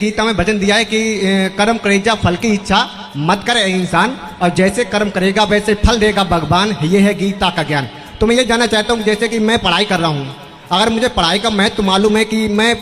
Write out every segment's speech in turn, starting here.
गीता में वचन दिया है कि कर्म करेजा फल की इच्छा मत करे इंसान, और जैसे कर्म करेगा वैसे फल देगा भगवान। ये है गीता का ज्ञान। तो मैं ये जानना चाहता हूँ, जैसे कि मैं पढ़ाई कर रहा हूँ, अगर मुझे पढ़ाई का महत्व मालूम है कि मैं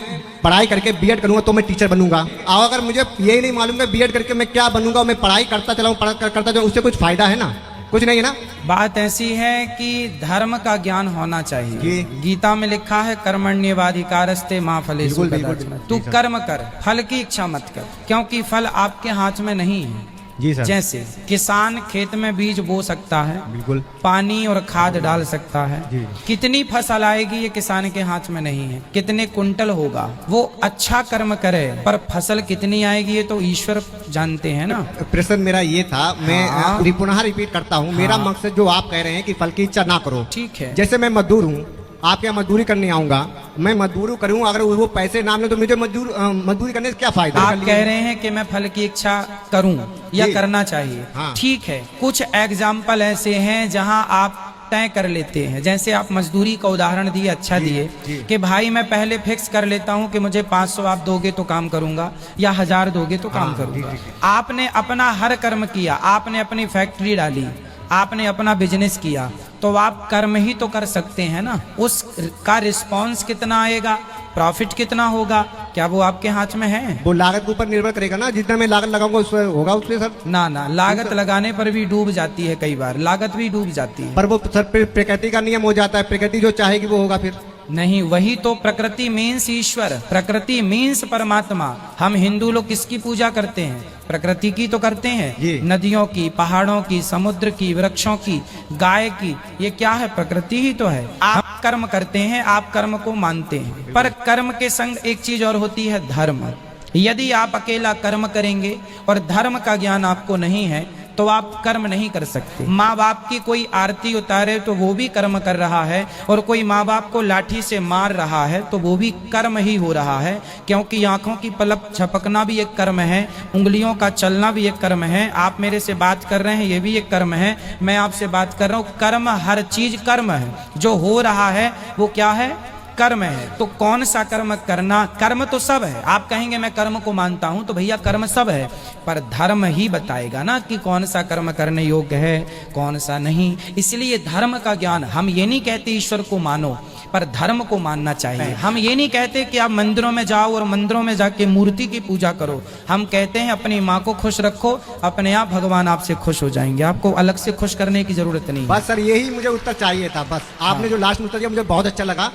पढ़ाई करके बीएड करूँगा तो मैं टीचर बनूंगा, और अगर मुझे यही नहीं मालूम है बीएड करके मैं क्या बनूंगा, मैं पढ़ाई करता चलाऊँ करता जाऊँ, उससे कुछ फायदा है ना? कुछ नहीं है ना। बात ऐसी है कि धर्म का ज्ञान होना चाहिए। गीता में लिखा है कर्मण्येवाधिकारस्ते मां फलेषु कदाचन। तू कर्म कर, फल की इच्छा मत कर, क्योंकि फल आपके हाथ में नहीं है। जी सर। जैसे किसान खेत में बीज बो सकता है, बिल्कुल, पानी और खाद डाल सकता है, जी। कितनी फसल आएगी ये किसान के हाथ में नहीं है, कितने कुंटल होगा। वो अच्छा कर्म करे पर फसल कितनी आएगी ये तो ईश्वर जानते हैं ना। प्रश्न मेरा ये था, मैं पुनः रिपीट करता हूँ। मेरा हाँ। मकसद जो आप कह रहे हैं कि फल की इच्छा ना करो, ठीक है। जैसे मैं मजदूर हूँ, आपके यहाँ मजदूरी करने आऊंगा, मैं मजदूरी करूँ, अगर वो पैसे ना मिले तो मुझे मजदूरी करने से क्या फायदा? आप कह रहे हैं कि मैं फल की इच्छा करूं या करना चाहिए, हाँ। ठीक है। कुछ एग्जाम्पल ऐसे हैं जहां आप तय कर लेते हैं, जैसे आप मजदूरी का उदाहरण दिए, अच्छा दिए कि भाई मैं पहले फिक्स कर लेता हूं कि मुझे 500 आप दोगे तो काम करूंगा या 1000 दोगे तो काम करूंगा। आपने अपना हर कर्म किया, आपने अपनी फैक्ट्री डाली, आपने अपना बिजनेस किया, तो आप कर्म ही तो कर सकते हैं ना। उसका रिस्पॉन्स कितना आएगा, प्रॉफिट कितना होगा, क्या वो आपके हाथ में है? वो लागत के ऊपर निर्भर करेगा ना, जितना मैं लागत लगाऊंगा उसमें होगा उसमें सर। ना ना, लागत लगाने पर भी डूब जाती है, कई बार लागत भी डूब जाती है। पर वो सर प्रकृति का नियम हो जाता है, प्रकृति जो चाहेगी वो होगा। फिर नहीं, वही तो प्रकृति मीन्स ईश्वर, प्रकृति मीन्स परमात्मा। हम हिंदू लोग किसकी पूजा करते हैं? प्रकृति की तो करते हैं, नदियों की, पहाड़ों की, समुद्र की, वृक्षों की, गाय की। ये क्या है? प्रकृति ही तो है। आप कर्म करते हैं, आप कर्म को मानते हैं, पर कर्म के संग एक चीज और होती है, धर्म। यदि आप अकेला कर्म करेंगे और धर्म का ज्ञान आपको नहीं है तो आप कर्म नहीं कर सकते। माँ बाप की कोई आरती उतारे तो वो भी कर्म कर रहा है, और कोई माँ बाप को लाठी से मार रहा है तो वो भी कर्म ही हो रहा है, क्योंकि आंखों की पलक झपकना भी एक कर्म है, उंगलियों का चलना भी एक कर्म है, आप मेरे से बात कर रहे हैं ये भी एक कर्म है, मैं आपसे बात कर रहा हूँ, कर्म, हर चीज कर्म है। जो हो रहा है वो क्या है? कर्म है। तो कौन सा कर्म करना? कर्म तो सब है। आप कहेंगे मैं कर्म को मानता हूं, तो भैया कर्म सब है, पर धर्म ही बताएगा ना कि कौन सा कर्म करने योग्य है, कौन सा नहीं। इसलिए धर्म का ज्ञान, हम ये नहीं कहते ईश्वर को मानो, पर धर्म को मानना चाहिए। हम ये नहीं कहते कि आप मंदिरों में जाओ और मंदिरों में जाके मूर्ति की पूजा करो। हम कहते हैं अपनी माँ को खुश रखो, अपने आप भगवान आपसे खुश हो जाएंगे, आपको अलग से खुश करने की जरूरत नहीं। बस सर यही मुझे उत्तर चाहिए था, बस आपने जो लास्ट में उत्तर दिया मुझे बहुत अच्छा लगा।